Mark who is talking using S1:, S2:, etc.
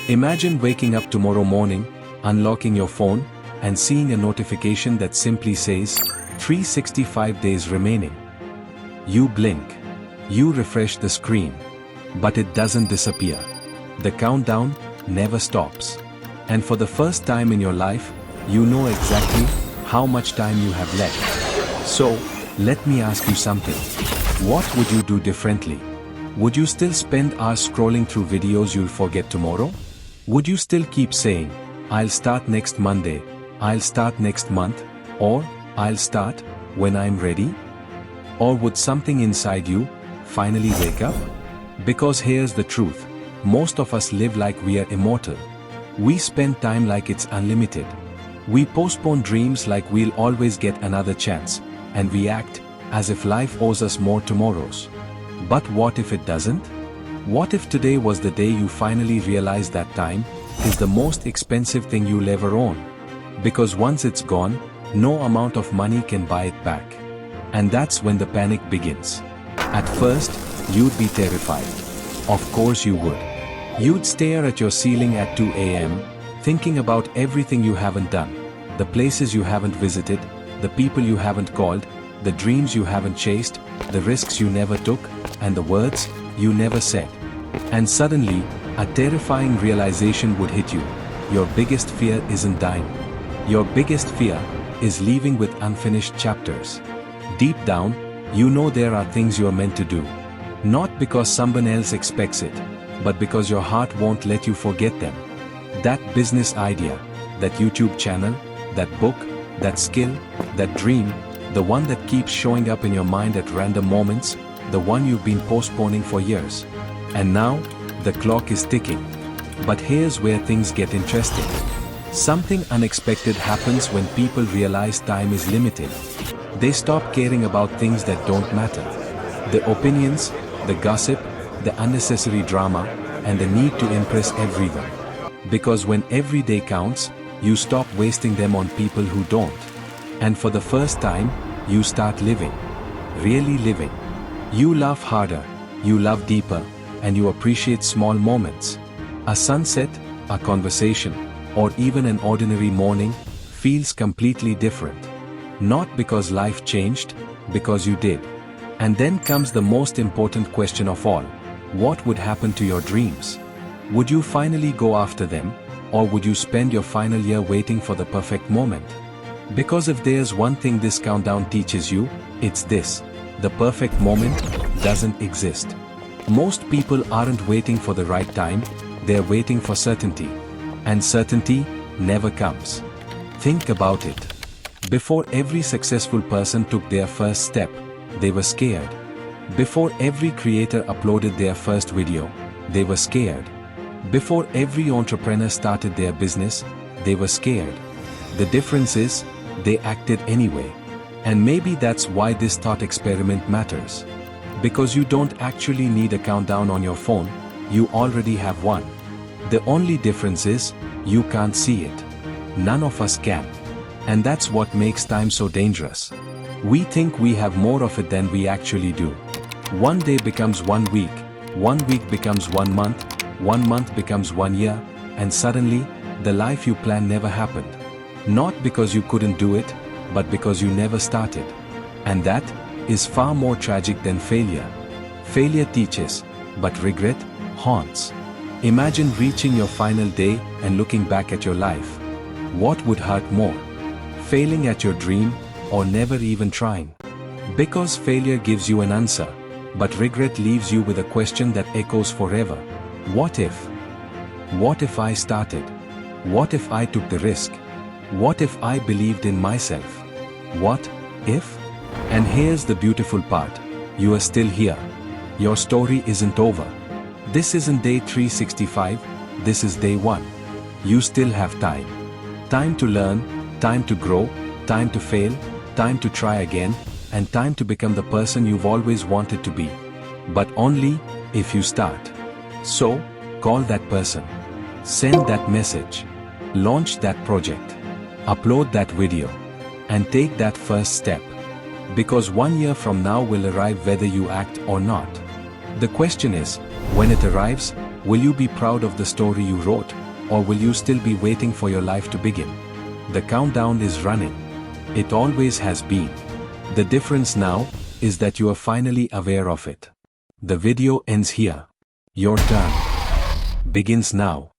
S1: Imagine waking up tomorrow morning, unlocking your phone, and seeing a notification that simply says, 365 days remaining. You blink. You refresh the screen. But it doesn't disappear. The countdown never stops. And for the first time in your life, you know exactly how much time you have left. So, let me ask you something. What would you do differently? Would you still spend hours scrolling through videos you'll forget tomorrow? Would you still keep saying, I'll start next Monday, I'll start next month, or I'll start when I'm ready? Or would something inside you finally wake up? Because here's the truth. Most of us live like we are immortal. We spend time like it's unlimited. We postpone dreams like we'll always get another chance, and we act as if life owes us more tomorrows. But what if it doesn't? What if today was the day you finally realize that time is the most expensive thing you'll ever own? Because once it's gone, no amount of money can buy it back. And that's when the panic begins. At first, you'd be terrified. Of course you would. You'd stare at your ceiling at 2 a.m., thinking about everything you haven't done, the places you haven't visited, the people you haven't called, the dreams you haven't chased, the risks you never took, and the words you never said. And suddenly, a terrifying realization would hit you. Your biggest fear isn't dying. Your biggest fear is leaving with unfinished chapters. Deep down, you know there are things you're meant to do. Not because someone else expects it, but because your heart won't let you forget them. That business idea, that YouTube channel, that book, that skill, that dream, the one that keeps showing up in your mind at random moments, the one you've been postponing for years. And now, the clock is ticking. But here's where things get interesting. Something unexpected happens when people realize time is limited. They stop caring about things that don't matter. The opinions, the gossip, the unnecessary drama, and the need to impress everyone. Because when every day counts, you stop wasting them on people who don't. And for the first time, you start living. Really living. You laugh harder, you love deeper, and you appreciate small moments. A sunset, a conversation, or even an ordinary morning feels completely different. Not because life changed, because you did. And then comes the most important question of all. What would happen to your dreams? Would you finally go after them, or would you spend your final year waiting for the perfect moment? Because if there's one thing this countdown teaches you, it's this: the perfect moment doesn't exist. Most people aren't waiting for the right time, they're waiting for certainty. And certainty never comes. Think about it. Before every successful person took their first step, they were scared. Before every creator uploaded their first video, they were scared. Before every entrepreneur started their business, they were scared. The difference is, they acted anyway. And maybe that's why this thought experiment matters. Because you don't actually need a countdown on your phone, you already have one. The only difference is, you can't see it. None of us can. And that's what makes time so dangerous. We think we have more of it than we actually do. One day becomes 1 week becomes 1 month becomes 1 year, and suddenly, the life you planned never happened. Not because you couldn't do it, but because you never started. And that is far more tragic than failure. Failure teaches, but regret haunts. Imagine reaching your final day and looking back at your life. What would hurt more? Failing at your dream, or never even trying? Because failure gives you an answer, but regret leaves you with a question that echoes forever. What if? What if I started? What if I took the risk? What if I believed in myself? What if? And here's the beautiful part. You are still here. Your story isn't over. This isn't day 365, this is day 1. You still have time. Time to learn, time to grow, time to fail, time to try again, and time to become the person you've always wanted to be. But only if you start. So, call that person. Send that message. Launch that project. Upload that video. And take that first step. Because 1 year from now will arrive whether you act or not. The question is, when it arrives, Will you be proud of the story you wrote, or will you still be waiting for your life to begin? The countdown is running. It always has been. The difference now is that you are finally aware of it. The video ends here. Your turn begins now.